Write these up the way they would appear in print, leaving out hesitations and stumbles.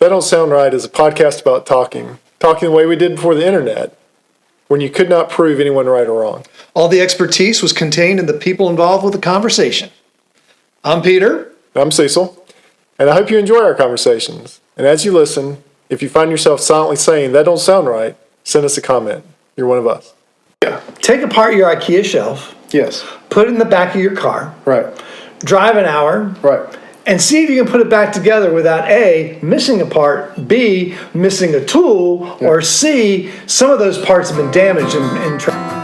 That Don't Sound Right is a podcast about talking the way we did before the internet, when you could not prove anyone right or wrong. All the expertise was contained in the people involved with the conversation. I'm Peter. I'm Cecil, and I hope you enjoy our conversations. And as you listen, if you find yourself silently saying, "That don't sound right," send us a comment. You're one of us. Yeah. Take apart your IKEA shelf. Yes. Put it in the back of your car. Right. Drive an hour. Right. And see if you can put it back together without A, missing a part, B, missing a tool, or C, some of those parts have been damaged in traffic.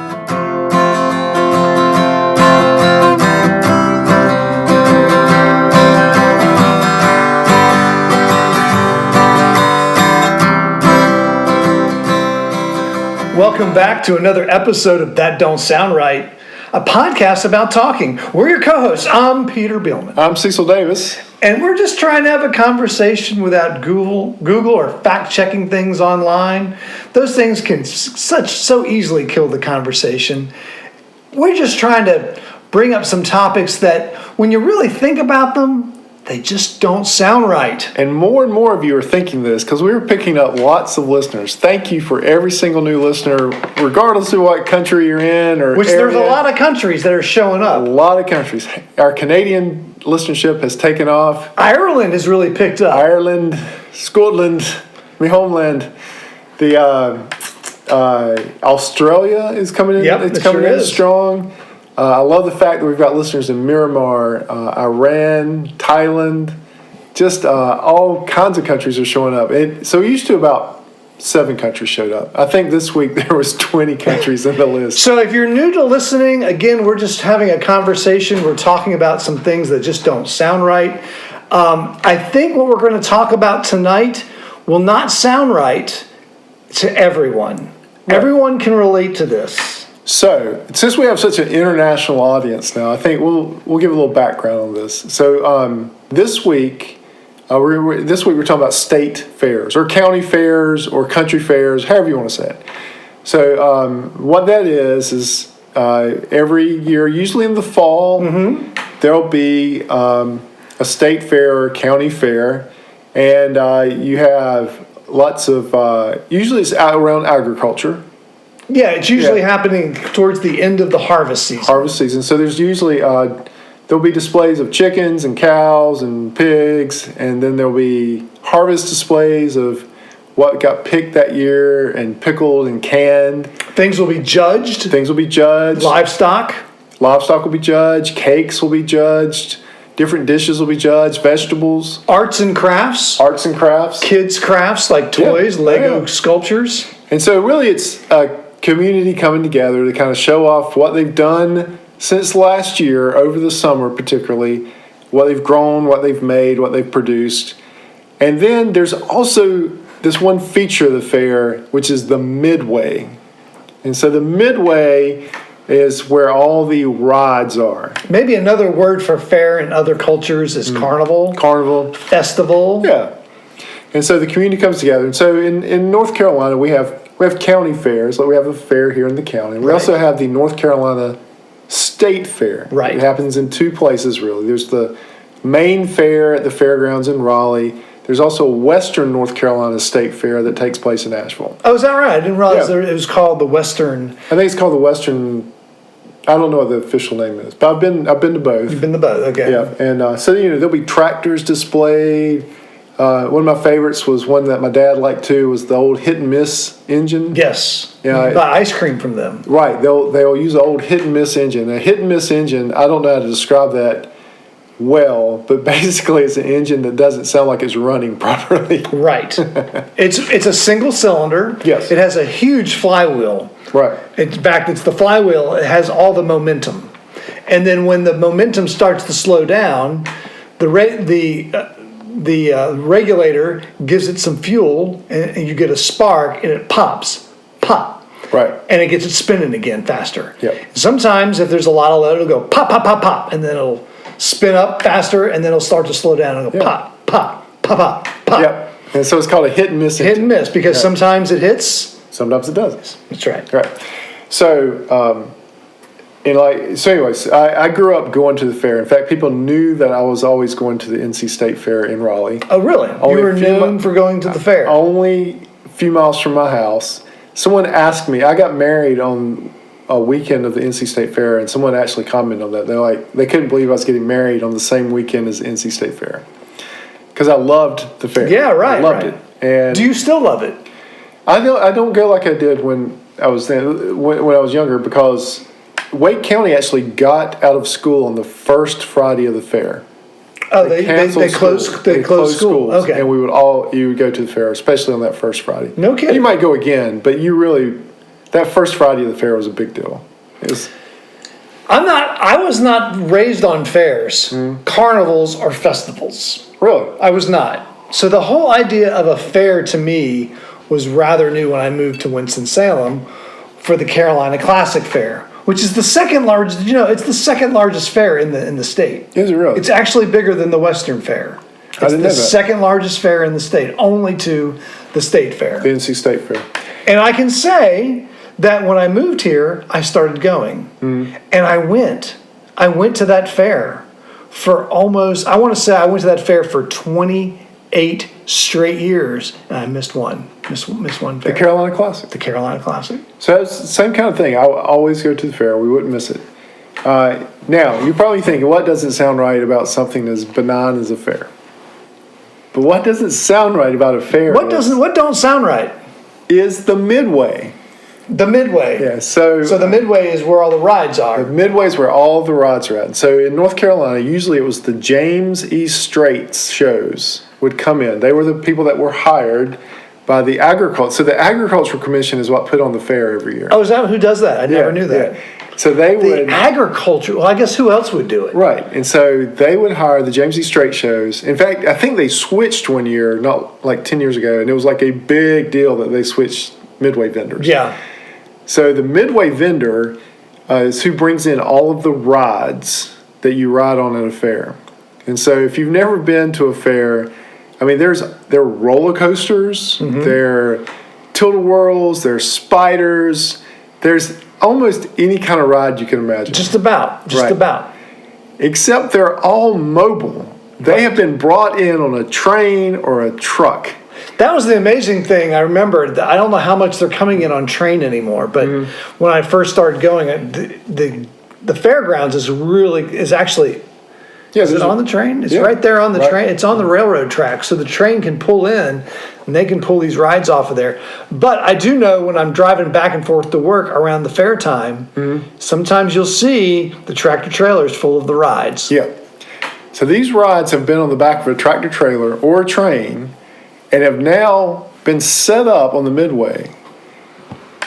Welcome back to another episode of That Don't Sound Right, a podcast about talking. We're your co-hosts. I'm Peter Billman. I'm Cecil Davis. And we're just trying to have a conversation without Google or fact-checking things online. Those things can so easily kill the conversation. We're just trying to bring up some topics that, when you really think about them, they just don't sound right. And more of you are thinking this because we were picking up lots of listeners. Thank you for every single new listener, regardless of what country you're in or Which area. There's a lot of countries that are showing A up. lot of countries. Our Canadian listenership has taken off. Ireland has really picked up. Ireland, Scotland, my homeland. The Australia is coming in. Yep, it's it coming sure in is. strong. I love the fact that we've got listeners in Myanmar, Iran, Thailand, just all kinds of countries are showing up. So we used to about 7 countries showed up. I think this week there was 20 countries in the list. So if you're new to listening, again, we're just having a conversation. We're talking about some things that just don't sound right. I think what we're going to talk about tonight will not sound right to everyone. Right. Everyone can relate to this. So, since we have such an international audience now, I think we'll give a little background on this. So, this week we're talking about state fairs or county fairs or country fairs, however you want to say it. So, what that is every year, usually in the fall, there'll be a state fair or county fair, and you have lots of usually it's out around agriculture. Yeah, it's usually happening towards the end of the harvest season. So there's usually there'll be displays of chickens and cows and pigs, and then there'll be harvest displays of what got picked that year and pickled and canned. Things will be judged. Livestock will be judged. Cakes will be judged. Different dishes will be judged. Vegetables. Arts and crafts. Kids' crafts like toys, Lego sculptures. And so really it's a community coming together to kind of show off what they've done since last year, over the summer particularly, what they've grown, what they've made, what they've produced. And then there's also this one feature of the fair, which is the midway. And so the midway is where all the rides are. Maybe another word for fair in other cultures is carnival. Festival. Yeah. And so the community comes together. And so in North Carolina, we have county fairs. Like we have a fair here in the county. We also have the North Carolina State Fair. Right. It happens in 2 places, really. There's the main fair at the fairgrounds in Raleigh. There's also a Western North Carolina State Fair that takes place in Asheville. Oh, is that right? I didn't realize it was called the Western. I think it's called the Western. I don't know what the official name is, but I've been to both. You've been to both, okay. Yeah, and so there'll be tractors displayed. One of my favorites was one that my dad liked too, was the old Hit and Miss engine. Yes, buy ice cream from them. Right, they'll use an old Hit and Miss engine. A Hit and Miss engine, I don't know how to describe that well, but basically it's an engine that doesn't sound like it's running properly. Right. It's a single cylinder. Yes. It has a huge flywheel. Right. In fact, it's the flywheel. It has all the momentum. And then when the momentum starts to slow down, the regulator gives it some fuel, and you get a spark, and it pops. Pop. Right. And it gets it spinning again faster. Yep. Sometimes, if there's a lot of load, it'll go pop, pop, pop, pop, and then it'll spin up faster, and then it'll start to slow down and go pop, pop, pop, pop, pop. Yep. And so it's called a hit and miss engine. Hit and miss, because sometimes it hits. Sometimes it doesn't. That's right. Right. So And like, so anyways, I grew up going to the fair. In fact, people knew that I was always going to the NC State Fair in Raleigh. Oh, really? You were known for going to the fair? Only a few miles from my house. Someone asked me, I got married on a weekend of the NC State Fair, and someone actually commented on that. They're like, they couldn't believe I was getting married on the same weekend as the NC State Fair. Because I loved the fair. Yeah, right. I loved it. And do you still love it? I don't go like I did when I was when I was younger, because Wake County actually got out of school on the first Friday of the fair. Oh, they closed school. Okay. And you would go to the fair, especially on that first Friday. No kidding. You might go again, but that first Friday of the fair was a big deal. I was not raised on fairs, carnivals, or festivals. Really? I was not. So the whole idea of a fair to me was rather new when I moved to Winston-Salem for the Carolina Classic Fair, which is the second largest. It's the second largest fair in the state. Is it really? It's actually bigger than the Western Fair. It's the second largest fair in the state, only to the State Fair. The NC State Fair. And I can say that when I moved here, I started going. And I went to that fair for almost, I want to say I went to that fair for 28 straight years, and I missed one fair. The Carolina Classic. The Carolina Classic. So it's the same kind of thing. I always go to the fair. We wouldn't miss it. Now, you're probably thinking, what doesn't sound right about something as benign as a fair? But what doesn't sound right about a fair What don't sound right? Is the Midway. The Midway. Yeah, so the Midway is where all the rides are. The Midway is where all the rides are at. So in North Carolina, usually it was the James E. Straits shows would come in. They were the people that were hired by the agriculture. So the Agricultural Commission is what put on the fair every year. Oh, is that who does that? I never knew that. Yeah. So they would... The agriculture... Well, I guess who else would do it? Right. And so they would hire the James E. Strait shows. In fact, I think they switched one year, not like 10 years ago, and it was like a big deal that they switched Midway vendors. Yeah. So the Midway vendor is who brings in all of the rides that you ride on at a fair. And so if you've never been to a fair, I mean, there are roller coasters, there are tilt-a-whirls, there's spiders, there's almost any kind of ride you can imagine. Just about. Except they're all mobile. They have been brought in on a train or a truck. That was the amazing thing. I remember, I don't know how much they're coming in on train anymore, but when I first started going, the fairgrounds is actually... Yeah, is it on the train? It's right there on the train. It's on the railroad track, so the train can pull in, and they can pull these rides off of there. But I do know when I'm driving back and forth to work around the fair time, sometimes you'll see the tractor trailers full of the rides. Yeah. So these rides have been on the back of a tractor trailer or a train and have now been set up on the Midway.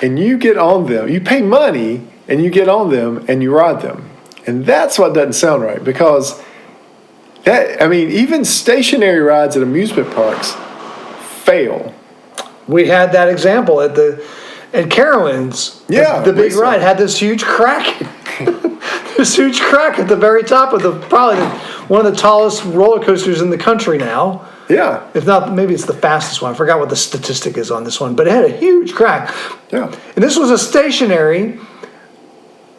And you get on them. You pay money, and you get on them, and you ride them. And that's what doesn't sound right, because... even stationary rides at amusement parks fail. We had that example at Carowinds. Yeah, the big ride had this huge crack. This huge crack at the very top of one of the tallest roller coasters in the country now. Yeah. If not, maybe it's the fastest one. I forgot what the statistic is on this one, but it had a huge crack. Yeah. And this was a stationary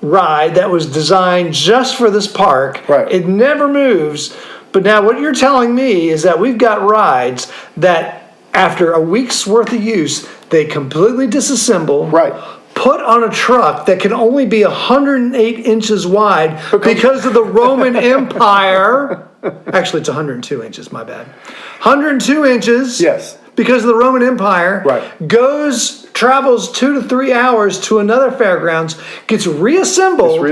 ride that was designed just for this park. Right. It never moves. But now what you're telling me is that we've got rides that after a week's worth of use, they completely disassemble. Right. Put on a truck that can only be 108 inches wide because of the Roman Empire. Actually, it's 102 inches, my bad. 102 inches. Yes. Because of the Roman Empire. Right. Travels 2 to 3 hours to another fairgrounds, gets reassembled.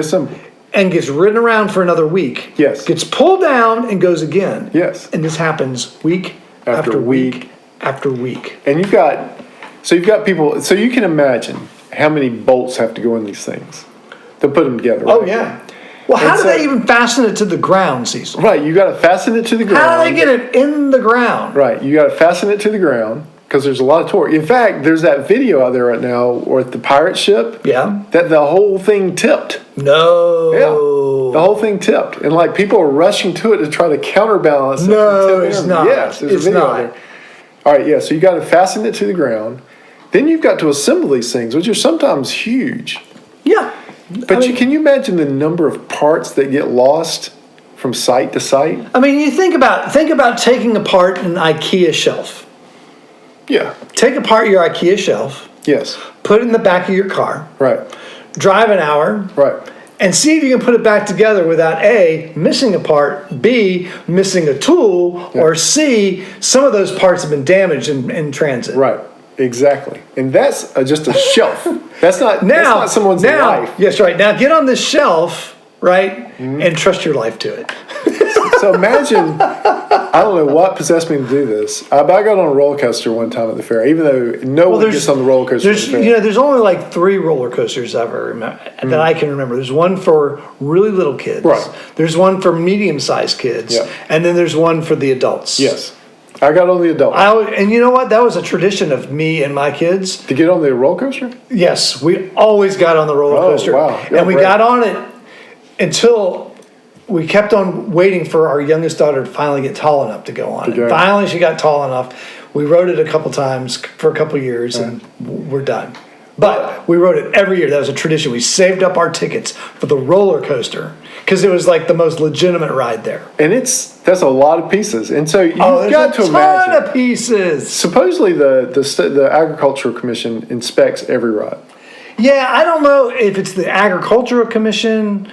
And gets ridden around for another week. Yes. Gets pulled down and goes again. Yes. And this happens week after week after week. And you've got people, so you can imagine how many bolts have to go in these things to put them together. Right? Oh, yeah. Well, how do they even fasten it to the ground, Cecil? Right, you got to fasten it to the ground. How do they get it in the ground? Right, you got to fasten it to the ground because there's a lot of torque. In fact, there's that video out there right now with the pirate ship. Yeah. That the whole thing tipped. No. Yeah, the whole thing tipped. And like people are rushing to it to try to counterbalance it. No, it's not. Yes, there's a video out there. All right, yeah, so you got to fasten it to the ground. Then you've got to assemble these things, which are sometimes huge. Yeah. But can you imagine the number of parts that get lost from site to site? I mean, you think about taking apart an IKEA shelf. Yeah. Take apart your IKEA shelf. Yes. Put it in the back of your car. Right. Drive an hour. Right. And see if you can put it back together without A, missing a part, B, missing a tool, or C, some of those parts have been damaged in transit. Right. Exactly. And that's just a shelf. That's not someone's life. Yes, right. Now get on this shelf, right, and trust your life to it. So imagine, I don't know what possessed me to do this. I got on a roller coaster one time at the fair, even though no one gets on the roller coaster at the fair. There's only like 3 roller coasters ever that I can remember. There's one for really little kids. Right. There's one for medium-sized kids. Yeah. And then there's one for the adults. Yes. I got on the adult. And you know what? That was a tradition of me and my kids. To get on the roller coaster? Yes. We always got on the roller coaster. Wow. And we got on it until we kept on waiting for our youngest daughter to finally get tall enough to go on it. Finally, she got tall enough. We rode it a couple times for a couple years, and we're done. But we rode it every year. That was a tradition. We saved up our tickets for the roller coaster because it was like the most legitimate ride there. And that's a lot of pieces. And so you've got to imagine. There's a ton of pieces. Supposedly the Agricultural Commission inspects every ride. Yeah, I don't know if it's the Agricultural Commission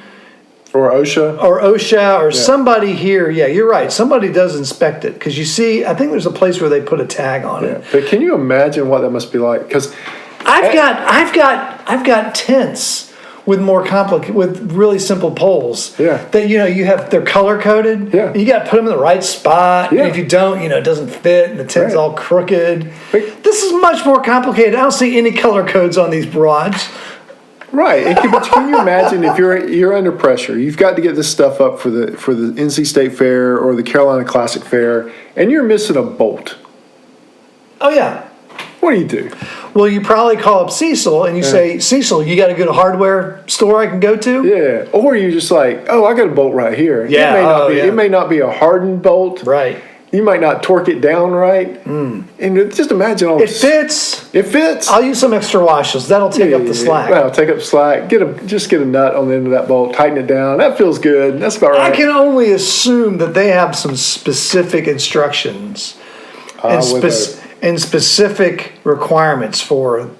or OSHA or somebody here. Yeah, you're right. Somebody does inspect it because you see, I think there's a place where they put a tag on it. But can you imagine what that must be like? Because I've got tents with with really simple poles. Yeah. That they're color coded. Yeah. You got to put them in the right spot. Yeah. And if you don't, it doesn't fit, and the tent's all crooked. But this is much more complicated. I don't see any color codes on these rods. Right. But can you imagine if you're under pressure? You've got to get this stuff up for the NC State Fair or the Carolina Classic Fair, and you're missing a bolt. Oh yeah. What do you do? Well, you probably call up Cecil and you say, Cecil, you got a good hardware store I can go to? Yeah. Or you just like, I got a bolt right here. Yeah. It may not be a hardened bolt. Right. You might not torque it down right. And just imagine all this. It fits. I'll use some extra washers. That'll take up the slack. Well, take up the slack. Just get a nut on the end of that bolt. Tighten it down. That feels good. That's about right. I can only assume that they have some specific instructions and specific requirements for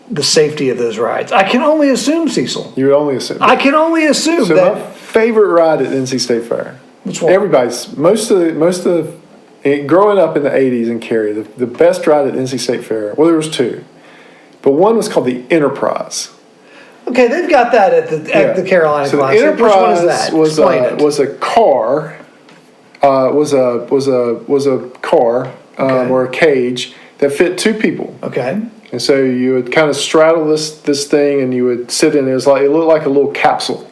the safety of those rides. I can only assume, Cecil. You would only assume. I can only assume so that. My favorite ride at NC State Fair. Which one? Everybody's most of growing up in the 80s in Cary, the best ride at NC State Fair. Well, there was 2, but one was called the Enterprise. Okay, they've got that at the Carolina Classic. The Enterprise Which one is that? was a car. Was a car or a cage that fit 2 people. Okay. And so you would kind of straddle this thing, and you would sit in it. It looked like a little capsule,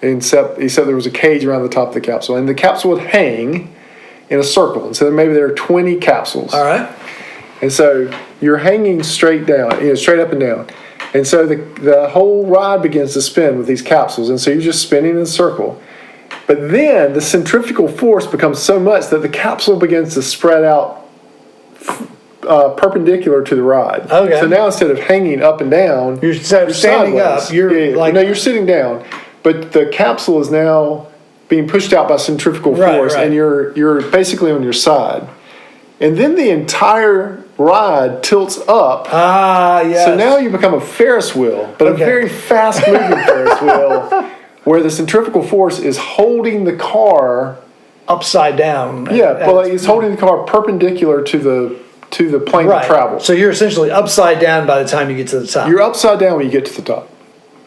except there was a cage around the top of the capsule, and the capsule would hang in a circle. And so maybe there are 20 capsules. All right. And so you're hanging straight down, straight up and down. And so the whole ride begins to spin with these capsules, and so you're just spinning in a circle. But then the centrifugal force becomes so much that the capsule begins to spread out perpendicular to the ride. Okay. So now instead of hanging up and down, you're standing up. You're sitting down, but the capsule is now being pushed out by centrifugal force, and you're basically on your side. And then the entire ride tilts up. Ah, yes. So now you become a Ferris wheel, but a very fast-moving Ferris wheel, where the centrifugal force is holding the car upside down. It's holding the car perpendicular to the plane of travel. So you're essentially upside down by the time you get to the top. You're upside down when you get to the top,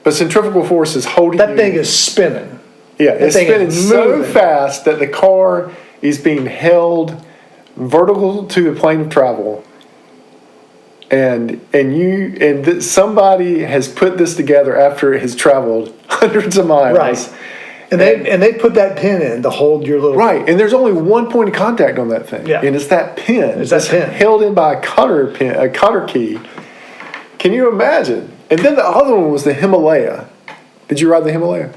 but centrifugal force is holding. That thing is spinning. Yeah, it's spinning so fast that the car is being held vertical to the plane of travel. And somebody has put this together after it has traveled hundreds of miles. Right. And they put that pin in to hold your little... Right, and there's only one point of contact on that thing. Yeah. And it's that pin. It's that pin. Held in by a cotter key. Can you imagine? And then the other one was the Himalaya. Did you ride the Himalaya?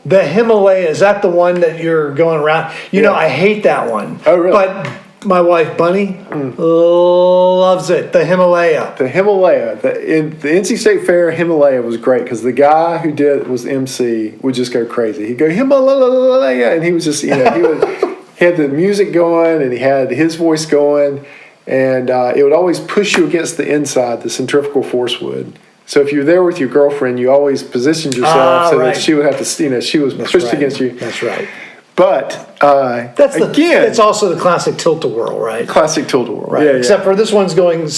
The Himalaya, is that the one that you're going around? You know, I hate that one. Oh, really? But My wife, Bunny, loves it. The Himalaya. The Himalaya, the NC State Fair Himalaya was great because the guy who was MC would just go crazy. He'd go Himalaya, and he was just, he had the music going and he had his voice going, and it would always push you against the inside. The centrifugal force would. So if you were there with your girlfriend, you always positioned yourself so that she would have to, she was pushed against you. That's right. But it's also the classic tilt-a-whirl, right? Classic tilt-a-whirl, right? Except for this one's going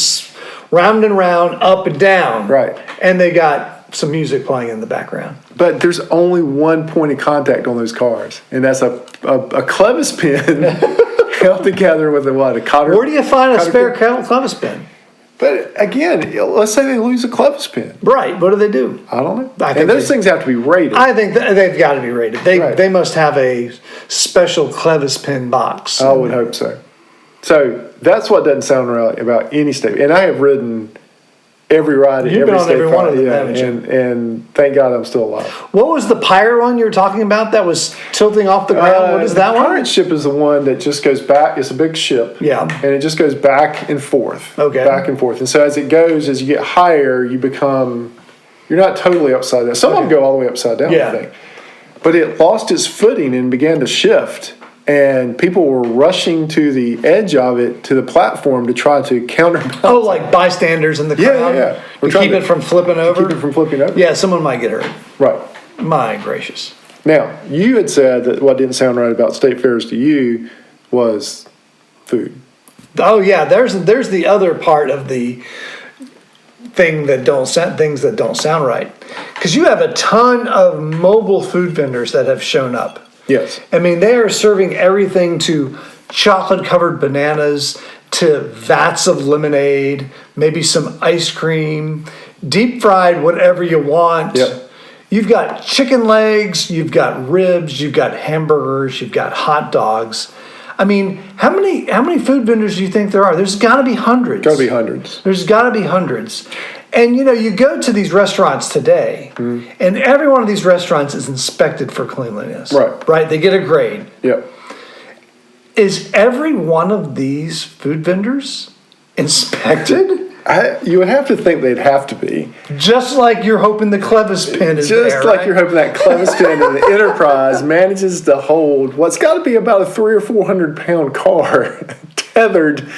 round and round, up and down, right? And they got some music playing in the background. But there's only one point of contact on those cars, and that's a clevis pin held together with a cotter. Where do you find a spare clevis pin? But again, let's say they lose a clevis pin. Right. What do they do? I don't know. And those things have to be rated. I think they've got to be rated. They must have a special clevis pin box. I would hope so. So that's what doesn't sound right about any state. And I have ridden every ride at every state. You've been on every one of them, haven't you? And thank God I'm still alive. What was the pirate one you were talking about that was tilting off the ground? What is that one? The pirate ship is the one that just goes back. It's a big ship. Yeah. And it just goes back and forth. Okay. Back and forth. And so as it goes, as you get higher, you're not totally upside down. Some of them go all the way upside down, I think. But it lost its footing and began to shift. And people were rushing to the edge of it, to the platform, to try to counterbalance. Oh, like bystanders in the crowd? Yeah. To keep it from flipping over? Keep it from flipping over. Yeah, someone might get hurt. Right. My gracious. Now, you had said that what didn't sound right about state fairs to you was food. Oh, yeah. There's the other part of the things that don't sound right. Because you have a ton of mobile food vendors that have shown up. Yes. I mean, they are serving everything to chocolate-covered bananas, to vats of lemonade, maybe some ice cream, deep-fried whatever you want. Yep. You've got chicken legs, you've got ribs, you've got hamburgers, you've got hot dogs. I mean, how many food vendors do you think there are? There's got to be hundreds. Got to be hundreds. There's got to be hundreds. And, you go to these restaurants today, and every one of these restaurants is inspected for cleanliness. Right. Right? They get a grade. Yep. Is every one of these food vendors inspected? You would have to think they'd have to be. Just like you're hoping the clevis pin is there, Just like you're hoping that clevis pin in the Enterprise manages to hold what's got to be about a 300 or 400 pound car tethered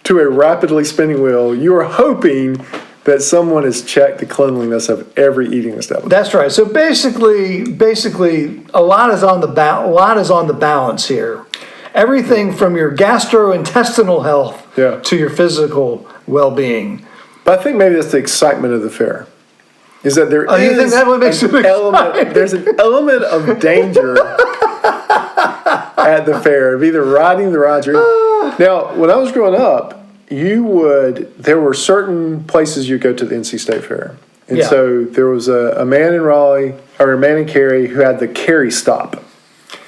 to a rapidly spinning wheel. You are hoping that someone has checked the cleanliness of every eating establishment. That's right. So basically, a lot is on the balance here. Everything from your gastrointestinal health to your physical well-being. But I think maybe that's the excitement of the fair. Is that there is you think that would make an element? There's an element of danger at the fair of either riding the rides or. Now, when I was growing up, there were certain places you go to the NC State Fair. And so there was a man in Raleigh, or a man in Cary, who had the Cary stop.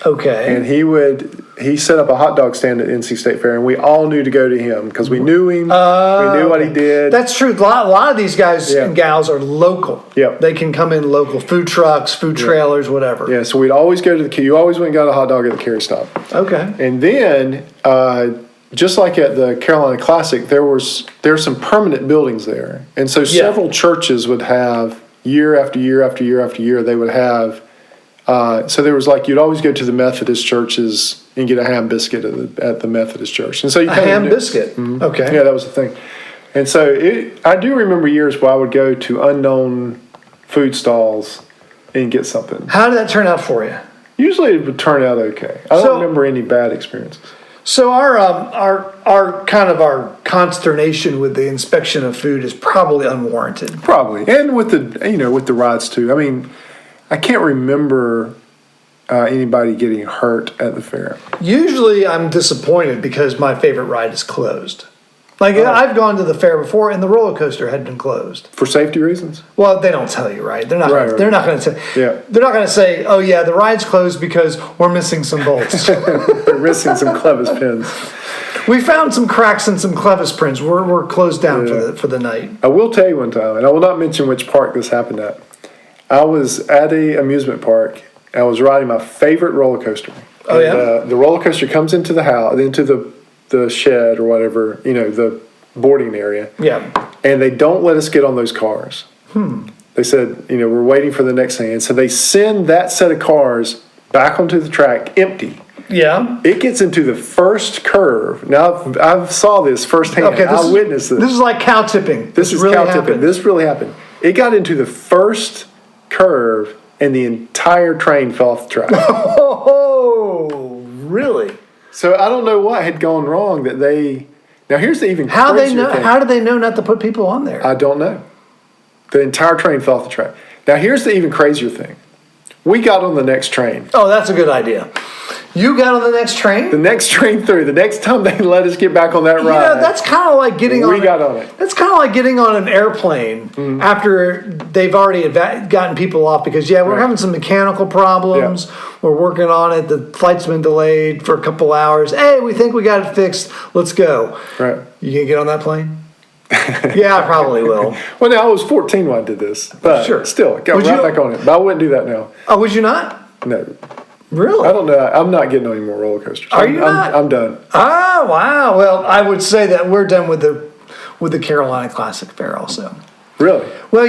Okay. And he set up a hot dog stand at NC State Fair, and we all knew to go to him because we knew him, we knew what he did. That's true. A lot of these guys and gals are local. Yep. They can come in local, food trucks, food trailers, whatever. Yeah, so we'd always go to you always went and got a hot dog at the Cary stop. Okay. And then, just like at the Carolina Classic, there's some permanent buildings there. And so several churches would have, year after year after year after year, they would have, so there was you'd always go to the Methodist churches and get a ham biscuit at the Methodist church. And so a ham biscuit? Mm-hmm. Okay. Yeah, that was the thing. And so I do remember years where I would go to unknown food stalls and get something. How did that turn out for you? Usually it would turn out okay. I don't remember any bad experiences. So our kind of our consternation with the inspection of food is probably unwarranted. Probably, and with the rides too. I mean, I can't remember anybody getting hurt at the fair. Usually, I'm disappointed because my favorite ride is closed. I've gone to the fair before, and the roller coaster had been closed for safety reasons. Well, they don't tell you, right? They're not. Right. They're not going to say. Yeah. They're not going to say, "Oh yeah, the ride's closed because we're missing some bolts. We're missing some clevis pins. We found some cracks in some clevis pins. We're closed down for the night." I will tell you one time, and I will not mention which park this happened at. I was at a amusement park. I was riding my favorite roller coaster. Oh, yeah? The roller coaster comes into the the shed or whatever, the boarding area. Yeah. And they don't let us get on those cars. They said, we're waiting for the next thing. And so they send that set of cars back onto the track empty. Yeah. It gets into the first curve. Now, I saw this firsthand. Okay, I witnessed this. This is like cow tipping. This is really cow happened. tipping. This really happened. It got into the first curve, and the entire train fell off the track. Oh, really? So I don't know what had gone wrong that they... Now, here's the even How crazier they know? thing. How do they know not to put people on there? I don't know. The entire train fell off the track. Now, here's the even crazier thing. We got on the next train. Oh, that's a good idea. You got on the next train? The next train through. The next time they let us get back on that ride. That's kind of like getting on. We got on it. That's kind of like getting on an airplane after they've already gotten people off because we're having some mechanical problems. Yeah. We're working on it. The flight's been delayed for a couple hours. Hey, we think we got it fixed. Let's go. Right. You gonna get on that plane? Yeah, I probably will. Well, now I was 14 when I did this, but Sure. still, got Would right you- back on it. But I wouldn't do that now. Oh, would you not? No, Really? I don't know. I'm not getting on any more roller coasters. Are you not? I'm done. Ah, wow. Well, I would say that we're done with the Carolina Classic Fair also. Really? Well,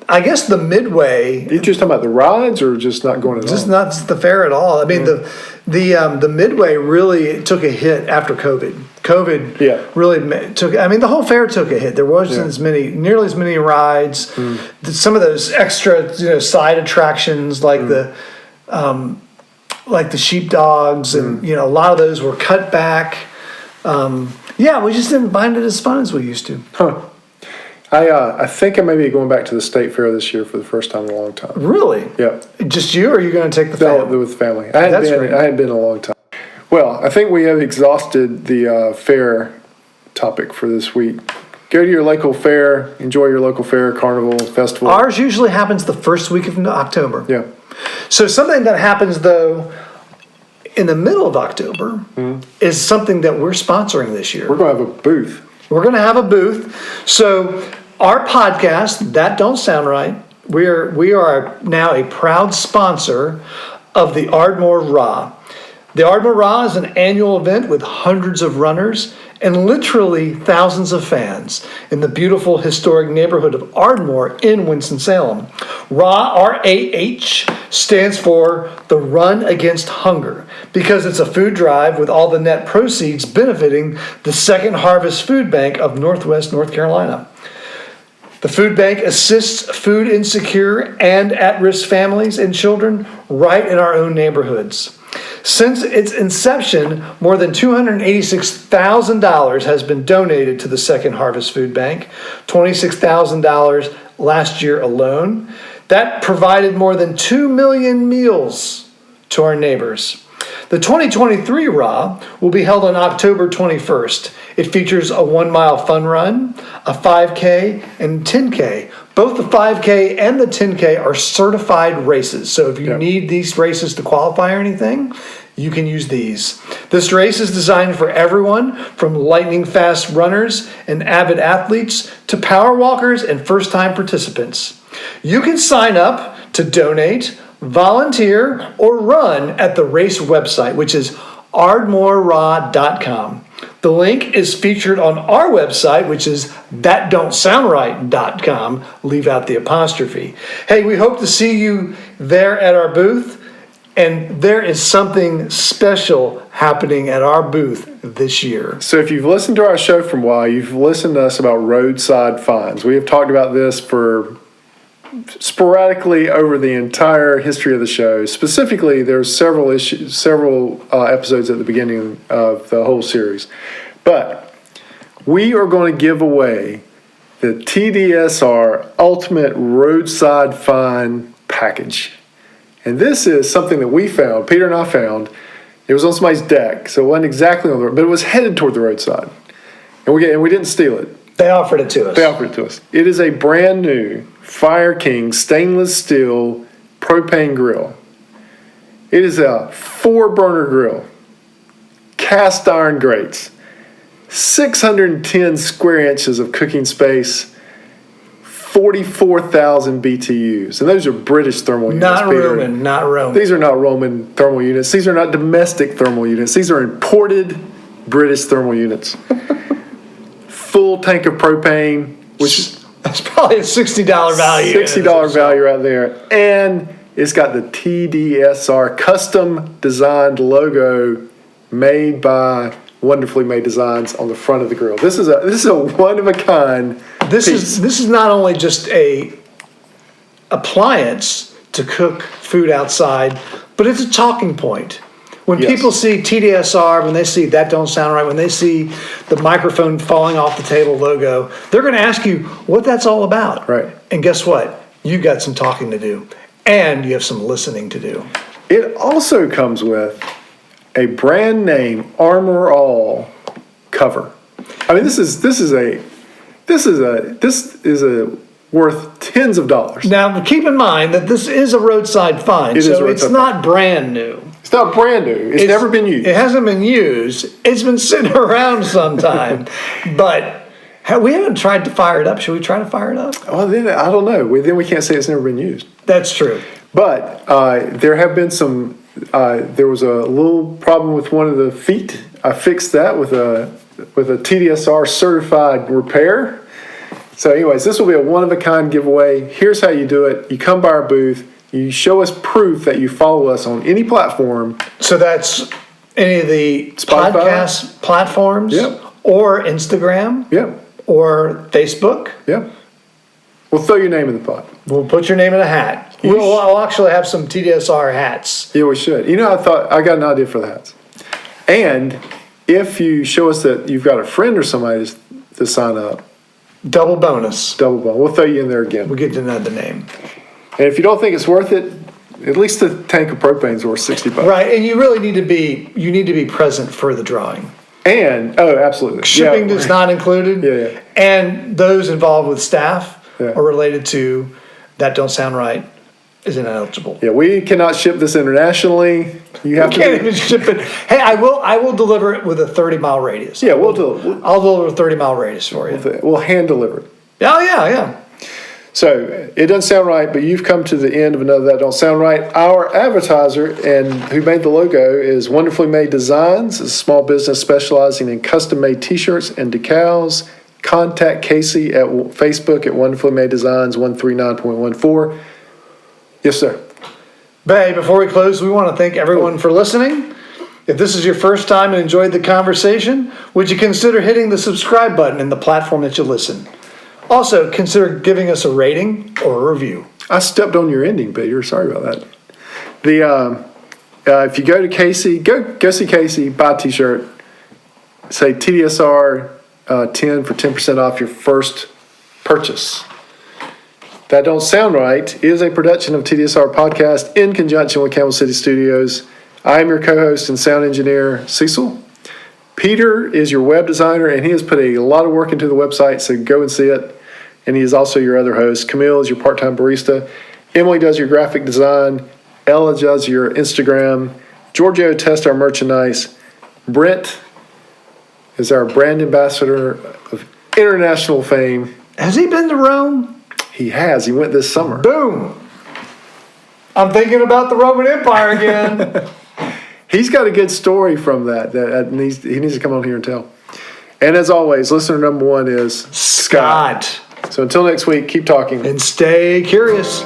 I guess the Midway, You just talking about the rides, or just not going at just all? not the fair at all. I mean, the Midway really took a hit after COVID. COVID really took. I mean, the whole fair took a hit. There wasn't nearly as many rides. Some of those extra, side attractions like the sheepdogs and a lot of those were cut back. We just didn't find it as fun as we used to. Huh. I think I may be going back to the state fair this year for the first time in a long time. Really? Yeah. Just you, or are you going to take the No, family? with family. That's great. I hadn't been in a long time. Well, I think we have exhausted the fair topic for this week. Go to your local fair, enjoy your local fair, carnival, festival. Ours usually happens the first week of October. Yeah. So something that happens though in the middle of October is something that we're sponsoring this year. We're going to have a booth. We're going to have a booth. So our podcast, That Don't Sound Right, we are now a proud sponsor of the Ardmore RAH. The Ardmore RAH is an annual event with hundreds of runners and literally thousands of fans in the beautiful historic neighborhood of Ardmore in Winston-Salem. RAH, R-A-H, stands for the Run Against Hunger because it's a food drive with all the net proceeds benefiting the Second Harvest Food Bank of Northwest North Carolina. The food bank assists food insecure and at-risk families and children right in our own neighborhoods. Since its inception, more than $286,000 has been donated to the Second Harvest Food Bank, $26,000 last year alone. That provided more than 2 million meals to our neighbors. The 2023 RAH will be held on October 21st. It features a 1-mile fun run, a 5K, and 10K. Both the 5K and the 10K are certified races. So if you need these races to qualify or anything, you can use these. This race is designed for everyone from lightning fast runners and avid athletes to power walkers and first-time participants. You can sign up to donate, volunteer, or run at the race website, which is ardmorerah.com. The link is featured on our website, which is thatdon'tsoundright.com. Leave out the apostrophe. Hey, we hope to see you there at our booth. And there is something special happening at our booth this year. So if you've listened to our show for a while, you've listened to us about roadside finds. We have talked about this for sporadically over the entire history of the show. Specifically, there's several episodes at the beginning of the whole series. But we are going to give away the TDSR Ultimate Roadside Find Package. And this is something that we found, Peter and I found. It was on somebody's deck, so it wasn't exactly on the road, but it was headed toward the roadside. And we didn't steal it. They offered it to us. It is a brand new Fire King stainless steel propane grill. It is a 4-burner grill, cast iron grates, 610 square inches of cooking space, 44,000 BTUs. And those are British thermal units. Not Roman, not Roman. These are not Roman thermal units. These are not domestic thermal units. These are imported British thermal units. Full tank of propane, which That's probably a $60 value. $60 value right there. And it's got the TDSR custom designed logo made by Wonderfully Made Designs on the front of the grill. This is a one of a kind. This is not only just a appliance to cook food outside, but it's a talking point. When people see TDSR, when they see That Don't Sound Right, when they see the microphone falling off the table logo, they're going to ask you what that's all about. Right. And guess what? You've got some talking to do, and you have some listening to do. It also comes with a brand name Ardmore RAH cover. I mean, this is worth tens of dollars. Now, keep in mind that this is a roadside find, so it's not brand new. It's not brand new. It's never been used. It hasn't been used. It's been sitting around sometime, but we haven't tried to fire it up. Should we try to fire it up? Well, then I don't know. Then we can't say it's never been used. That's true. But there have been some. There was a little problem with one of the feet. I fixed that with a TDSR certified repair. So, anyways, this will be a one of a kind giveaway. Here's how you do it. You come by our booth. You show us proof that you follow us on any platform. So that's any of the Spotify. podcast platforms, or Instagram, or Facebook. We'll throw your name in the pot. We'll put your name in a hat. I'll actually have some TDSR hats. Yeah, we should. You know, I got an idea for the hats. And if you show us that you've got a friend or somebody to sign up, double bonus. We'll throw you in there again. We'll get to know the name. And if you don't think it's worth it, at least the tank of propane is worth $60. Right, and you really need to be present for the drawing. And absolutely, shipping is not included. And those involved with staff or related to That Don't Sound Right is ineligible. Yeah, we cannot ship this internationally. Can't even ship it. Hey, I will deliver it with a 30-mile radius. Yeah, I'll deliver a 30-mile radius for you. We'll hand deliver it. Oh yeah. So it doesn't sound right, but you've come to the end of another That Don't Sound Right. Our advertiser and who made the logo is Wonderfully Made Designs. It's a small business specializing in custom-made T-shirts and decals. Contact Casey at Facebook at Wonderfully Made Designs 139.14. Yes, sir. But hey, before we close, we want to thank everyone for listening. If this is your first time and enjoyed the conversation, would you consider hitting the subscribe button in the platform that you listen? Also, consider giving us a rating or a review. I stepped on your ending, Peter. Sorry about that. If you go to Casey, go see Casey, buy a T-shirt, say TDSR 10 for 10% off your first purchase. That Don't Sound Right is a production of TDSR Podcast in conjunction with Campbell City Studios. I am your co-host and sound engineer, Cecil. Peter is your web designer, and he has put a lot of work into the website, so go and see it. And he is also your other host. Camille is your part-time barista. Emily does your graphic design. Ella does your Instagram. Giorgio tests our merchandise. Brent is our brand ambassador of international fame. Has he been to Rome? He has. He went this summer. Boom. I'm thinking about the Roman Empire again. He's got a good story from that he needs to come on here and tell. And as always, listener number one is Scott. So until next week, keep talking. And stay curious.